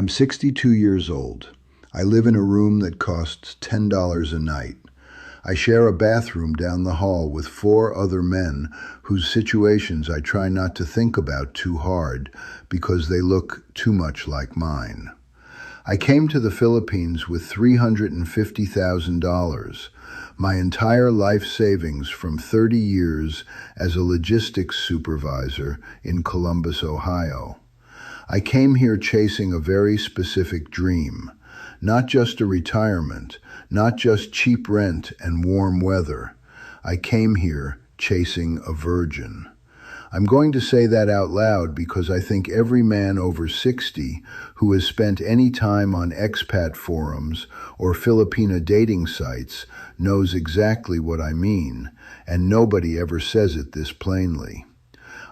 I'm 62 years old. I live in a room that costs $10 a night. I share a bathroom down the hall with 4 other men whose situations I try not to think about too hard because they look too much like mine. I came to the Philippines with $350,000, my entire life savings from 30 years as a logistics supervisor in Columbus, Ohio. I came here chasing a very specific dream, not just a retirement, not just cheap rent and warm weather. I came here chasing a virgin. I'm going to say that out loud because I think every man over 60 who has spent any time on expat forums or Filipina dating sites knows exactly what I mean, and nobody ever says it this plainly.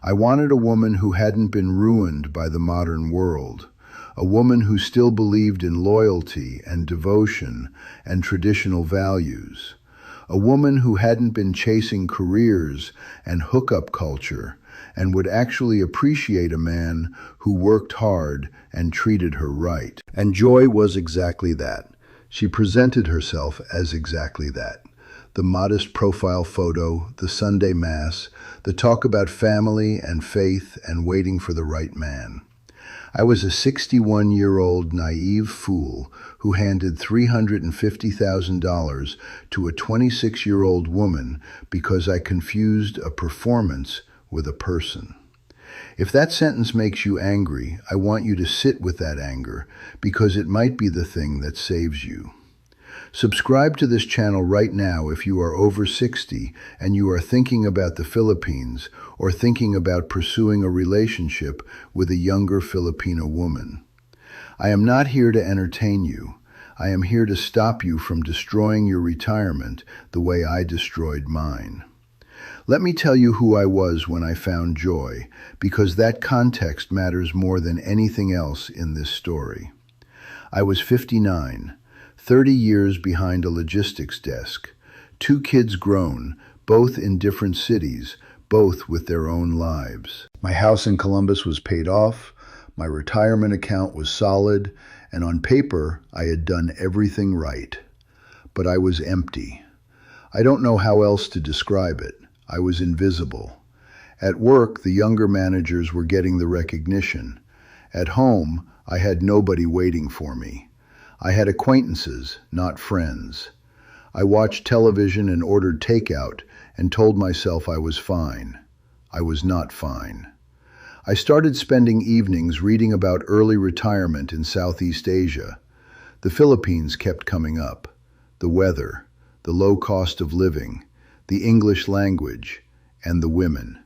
I wanted a woman who hadn't been ruined by the modern world, a woman who still believed in loyalty and devotion and traditional values, a woman who hadn't been chasing careers and hookup culture and would actually appreciate a man who worked hard and treated her right. And Joy was exactly that. She presented herself as exactly that. The modest profile photo, the Sunday Mass, the talk about family and faith and waiting for the right man. I was a 61-year-old naive fool who handed $350,000 to a 26-year-old woman because I confused a performance with a person. If that sentence makes you angry, I want you to sit with that anger because it might be the thing that saves you. Subscribe to this channel right now if you are over 60 and you are thinking about the Philippines or thinking about pursuing a relationship with a younger Filipino woman. I am not here to entertain you. I am here to stop you from destroying your retirement the way I destroyed mine. Let me tell you who I was when I found Joy, because that context matters more than anything else in this story. I was 59. 30 years behind a logistics desk, 2 kids grown, both in different cities, both with their own lives. My house in Columbus was paid off, my retirement account was solid, and on paper, I had done everything right. But I was empty. I don't know how else to describe it. I was invisible. At work, the younger managers were getting the recognition. At home, I had nobody waiting for me. I had acquaintances, not friends. I watched television and ordered takeout and told myself I was fine. I was not fine. I started spending evenings reading about early retirement in Southeast Asia. The Philippines kept coming up. The weather, the low cost of living, the English language, and the women.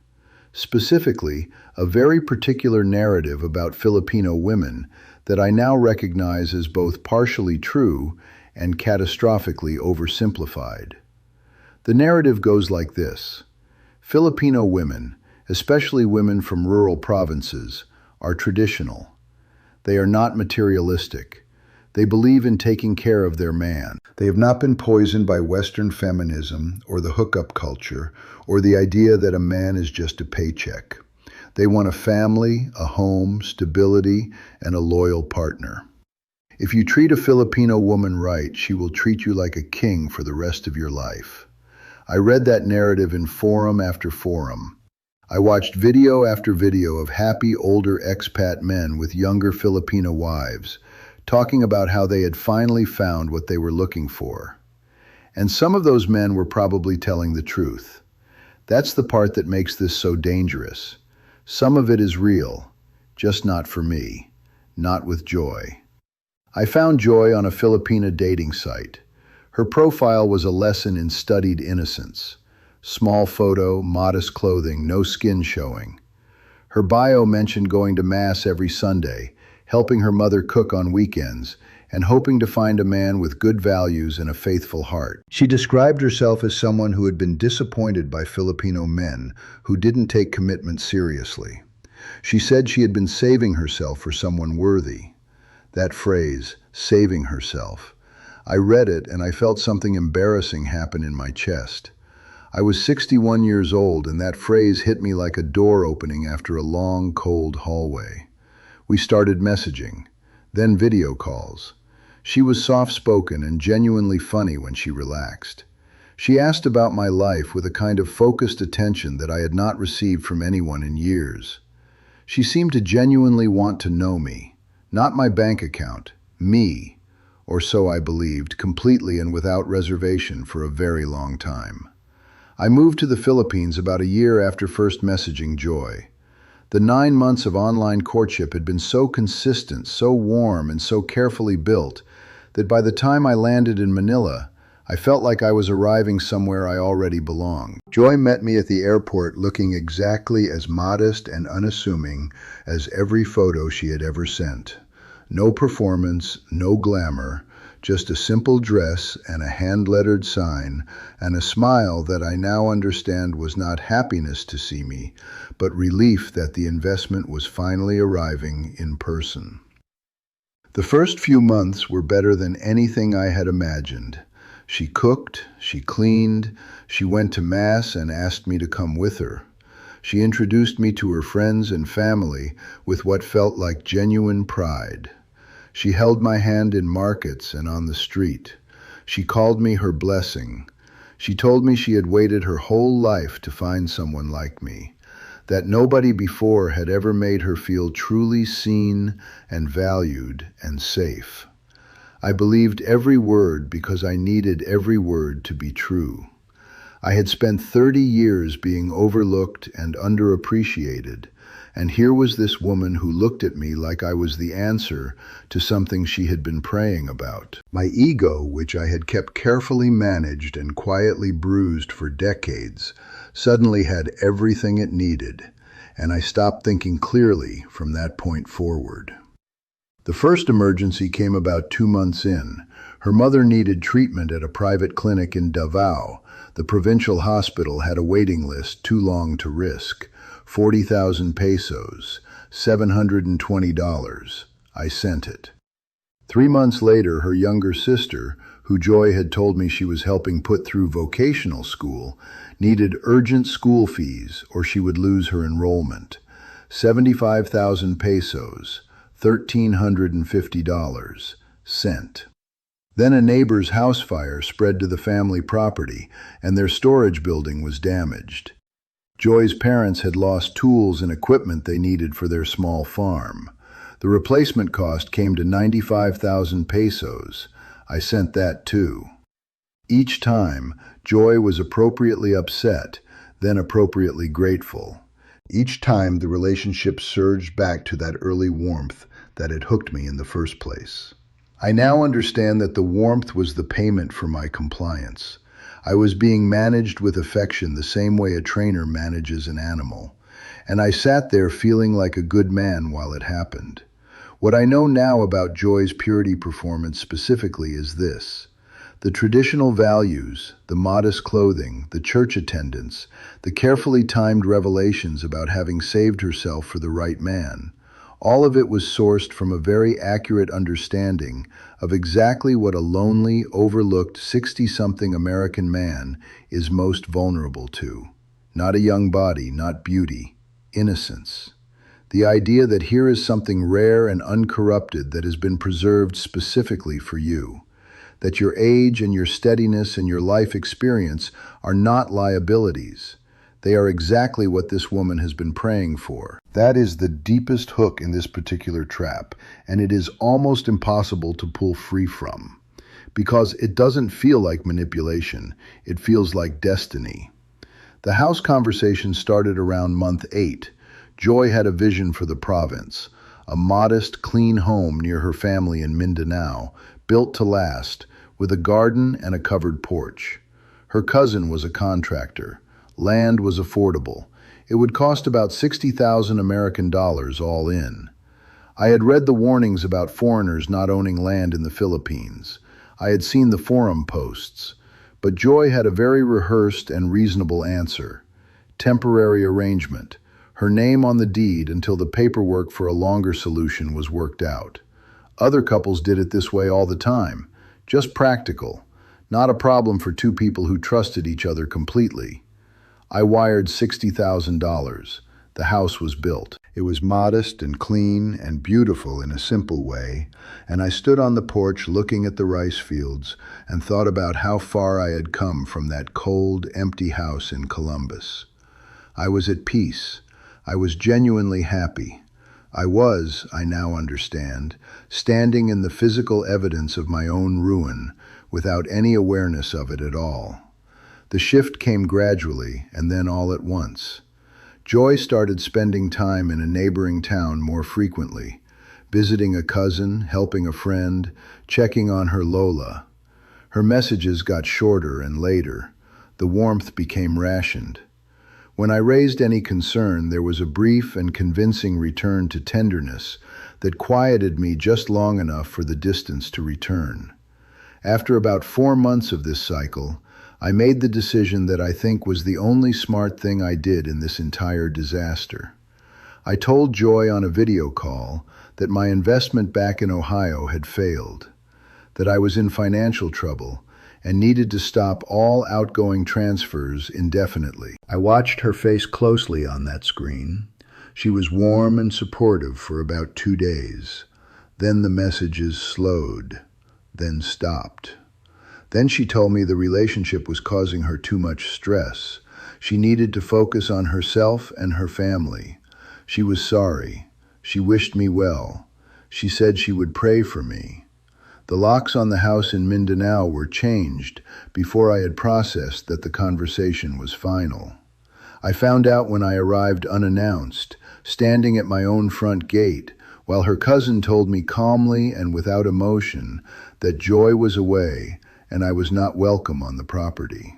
Specifically, a very particular narrative about Filipino women that I now recognize as both partially true and catastrophically oversimplified. The narrative goes like this. Filipino women, especially women from rural provinces, are traditional. They are not materialistic. They believe in taking care of their man. They have not been poisoned by Western feminism or the hookup culture or the idea that a man is just a paycheck. They want a family, a home, stability, and a loyal partner. If you treat a Filipino woman right, she will treat you like a king for the rest of your life. I read that narrative in forum after forum. I watched video after video of happy older expat men with younger Filipino wives, talking about how they had finally found what they were looking for. And some of those men were probably telling the truth. That's the part that makes this so dangerous. Some of it is real, just not for me, not with Joy. I found Joy on a Filipina dating site. Her profile was a lesson in studied innocence. Small photo, modest clothing, no skin showing. Her bio mentioned going to Mass every Sunday, helping her mother cook on weekends, and hoping to find a man with good values and a faithful heart. She described herself as someone who had been disappointed by Filipino men who didn't take commitment seriously. She said she had been saving herself for someone worthy. That phrase, saving herself. I read it and I felt something embarrassing happen in my chest. I was 61 years old and that phrase hit me like a door opening after a long, cold hallway. We started messaging. then video calls. She was soft-spoken and genuinely funny when she relaxed. She asked about my life with a kind of focused attention that I had not received from anyone in years. She seemed to genuinely want to know me, not my bank account, me, or so I believed, completely and without reservation for a very long time. I moved to the Philippines about a year after first messaging Joy. The 9 months of online courtship had been so consistent, so warm, and so carefully built that by the time I landed in Manila, I felt like I was arriving somewhere I already belonged. Joy met me at the airport looking exactly as modest and unassuming as every photo she had ever sent. No performance, no glamour, just a simple dress and a hand-lettered sign, and a smile that I now understand was not happiness to see me, but relief that the investment was finally arriving in person. The first few months were better than anything I had imagined. She cooked, she cleaned, she went to Mass and asked me to come with her. She introduced me to her friends and family with what felt like genuine pride. She held my hand in markets and on the street. She called me her blessing. She told me she had waited her whole life to find someone like me, that nobody before had ever made her feel truly seen and valued and safe. I believed every word because I needed every word to be true. I had spent 30 years being overlooked and underappreciated, and here was this woman who looked at me like I was the answer to something she had been praying about. My ego, which I had kept carefully managed and quietly bruised for decades, suddenly had everything it needed, and I stopped thinking clearly from that point forward. The first emergency came about 2 months in. Her mother needed treatment at a private clinic in Davao. The provincial hospital had a waiting list too long to risk. 40,000 pesos, $720. I sent it. 3 months later, her younger sister, who Joy had told me she was helping put through vocational school, needed urgent school fees or she would lose her enrollment. 75,000 pesos, $1,350, sent. Then a neighbor's house fire spread to the family property, and their storage building was damaged. Joy's parents had lost tools and equipment they needed for their small farm. The replacement cost came to 95,000 pesos. I sent that too. Each time, Joy was appropriately upset, then appropriately grateful. Each time, the relationship surged back to that early warmth that had hooked me in the first place. I now understand that the warmth was the payment for my compliance. I was being managed with affection the same way a trainer manages an animal, and I sat there feeling like a good man while it happened. What I know now about Joy's purity performance specifically is this. The traditional values, the modest clothing, the church attendance, the carefully timed revelations about having saved herself for the right man, all of it was sourced from a very accurate understanding of exactly what a lonely, overlooked 60-something American man is most vulnerable to. Not a young body, not beauty, innocence. The idea that here is something rare and uncorrupted that has been preserved specifically for you. That your age and your steadiness and your life experience are not liabilities. They are exactly what this woman has been praying for. That is the deepest hook in this particular trap, and it is almost impossible to pull free from. Because it doesn't feel like manipulation, it feels like destiny. The house conversation started around month 8. Joy had a vision for the province, a modest, clean home near her family in Mindanao, built to last, with a garden and a covered porch. Her cousin was a contractor. Land was affordable. It would cost about 60,000 American dollars all in. I had read the warnings about foreigners not owning land in the Philippines. I had seen the forum posts. But Joy had a very rehearsed and reasonable answer. Temporary arrangement. Her name on the deed until the paperwork for a longer solution was worked out. Other couples did it this way all the time. Just practical. Not a problem for two people who trusted each other completely. I wired $60,000. The house was built. It was modest and clean and beautiful in a simple way, and I stood on the porch looking at the rice fields and thought about how far I had come from that cold, empty house in Columbus. I was at peace. I was genuinely happy. I was, I now understand, standing in the physical evidence of my own ruin without any awareness of it at all. The shift came gradually and then all at once. Joy started spending time in a neighboring town more frequently, visiting a cousin, helping a friend, checking on her Lola. Her messages got shorter and later. The warmth became rationed. When I raised any concern, there was a brief and convincing return to tenderness that quieted me just long enough for the distance to return. After about 4 months of this cycle, I made the decision that I think was the only smart thing I did in this entire disaster. I told Joy on a video call that my investment back in Ohio had failed, that I was in financial trouble and needed to stop all outgoing transfers indefinitely. I watched her face closely on that screen. She was warm and supportive for about 2 days. Then the messages slowed, then stopped. Then she told me the relationship was causing her too much stress. She needed to focus on herself and her family. She was sorry. She wished me well. She said she would pray for me. The locks on the house in Mindanao were changed before I had processed that the conversation was final. I found out when I arrived unannounced, standing at my own front gate, while her cousin told me calmly and without emotion that Joy was away and I was not welcome on the property.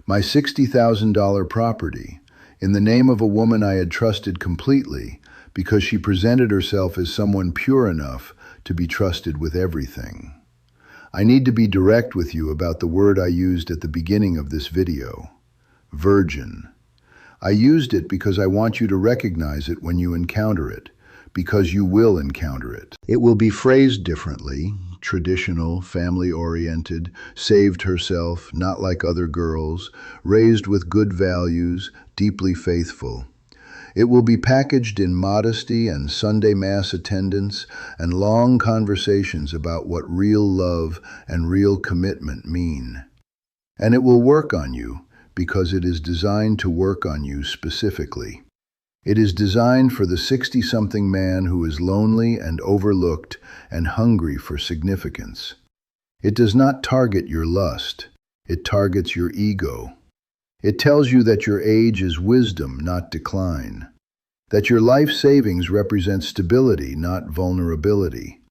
My $60,000 property, in the name of a woman I had trusted completely because she presented herself as someone pure enough to be trusted with everything. I need to be direct with you about the word I used at the beginning of this video, virgin. I used it because I want you to recognize it when you encounter it, because you will encounter it. It will be phrased differently, traditional, family-oriented, saved herself, not like other girls, raised with good values, deeply faithful. It will be packaged in modesty and Sunday Mass attendance and long conversations about what real love and real commitment mean. And it will work on you because it is designed to work on you specifically. It is designed for the 60-something man who is lonely and overlooked and hungry for significance. It does not target your lust. It targets your ego. It tells you that your age is wisdom, not decline. That your life savings represent stability, not vulnerability.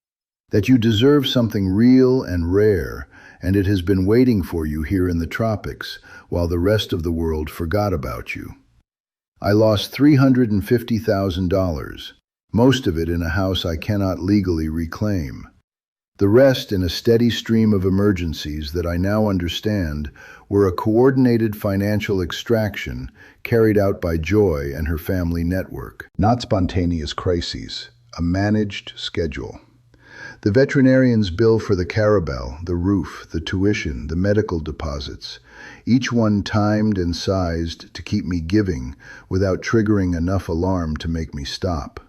That you deserve something real and rare, and it has been waiting for you here in the tropics, while the rest of the world forgot about you. I lost $350,000, most of it in a house I cannot legally reclaim. The rest in a steady stream of emergencies that I now understand were a coordinated financial extraction carried out by Joy and her family network. Not spontaneous crises, a managed schedule. The veterinarian's bill for the caravel, the roof, the tuition, the medical deposits, each one timed and sized to keep me giving without triggering enough alarm to make me stop.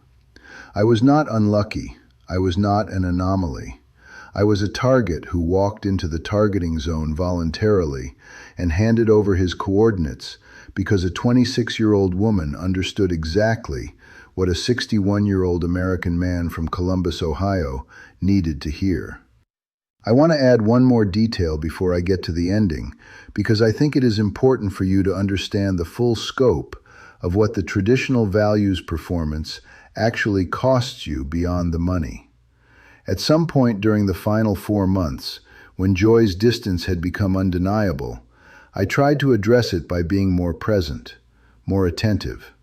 I was not unlucky. I was not an anomaly. I was a target who walked into the targeting zone voluntarily and handed over his coordinates because a 26-year-old woman understood exactly what a 61-year-old American man from Columbus, Ohio, needed to hear. I want to add one more detail before I get to the ending, because I think it is important for you to understand the full scope of what the traditional values performance actually costs you beyond the money. At some point during the final 4 months, when Joy's distance had become undeniable, I tried to address it by being more present, more attentive.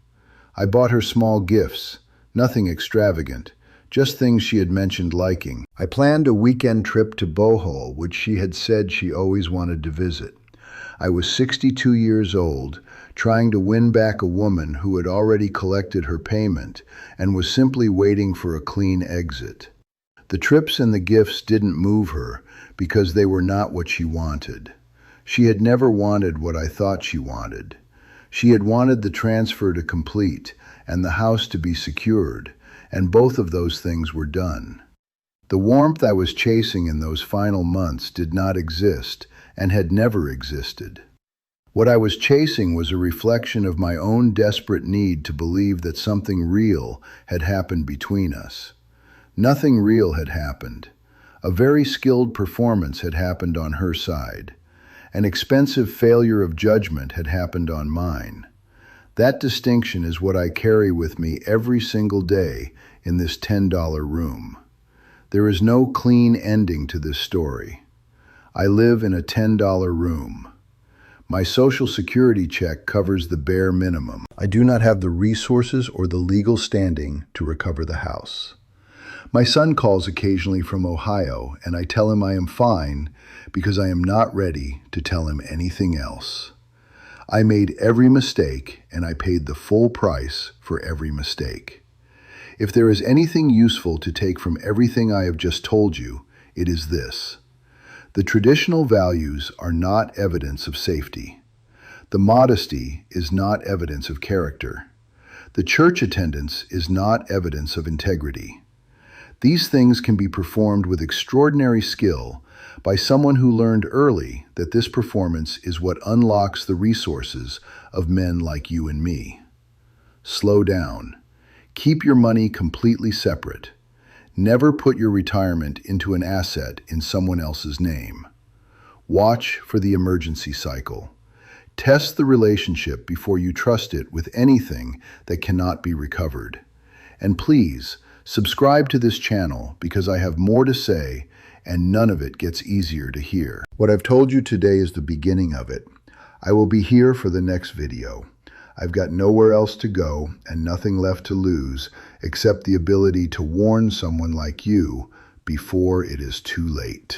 I bought her small gifts, nothing extravagant, just things she had mentioned liking. I planned a weekend trip to Bohol, which she had said she always wanted to visit. I was 62 years old, trying to win back a woman who had already collected her payment and was simply waiting for a clean exit. The trips and the gifts didn't move her because they were not what she wanted. She had never wanted what I thought she wanted. She had wanted the transfer to complete and the house to be secured, and both of those things were done. The warmth I was chasing in those final months did not exist and had never existed. What I was chasing was a reflection of my own desperate need to believe that something real had happened between us. Nothing real had happened. A very skilled performance had happened on her side. An expensive failure of judgment had happened on mine. That distinction is what I carry with me every single day in this $10 room. There is no clean ending to this story. I live in a $10 room. My Social Security check covers the bare minimum. I do not have the resources or the legal standing to recover the house. My son calls occasionally from Ohio, and I tell him I am fine because I am not ready to tell him anything else. I made every mistake, and I paid the full price for every mistake. If there is anything useful to take from everything I have just told you, it is this. The traditional values are not evidence of safety. The modesty is not evidence of character. The church attendance is not evidence of integrity. These things can be performed with extraordinary skill by someone who learned early that this performance is what unlocks the resources of men like you and me. Slow down. Keep your money completely separate. Never put your retirement into an asset in someone else's name. Watch for the emergency cycle. Test the relationship before you trust it with anything that cannot be recovered. And please, subscribe to this channel because I have more to say and none of it gets easier to hear. What I've told you today is the beginning of it. I will be here for the next video. I've got nowhere else to go and nothing left to lose except the ability to warn someone like you before it is too late.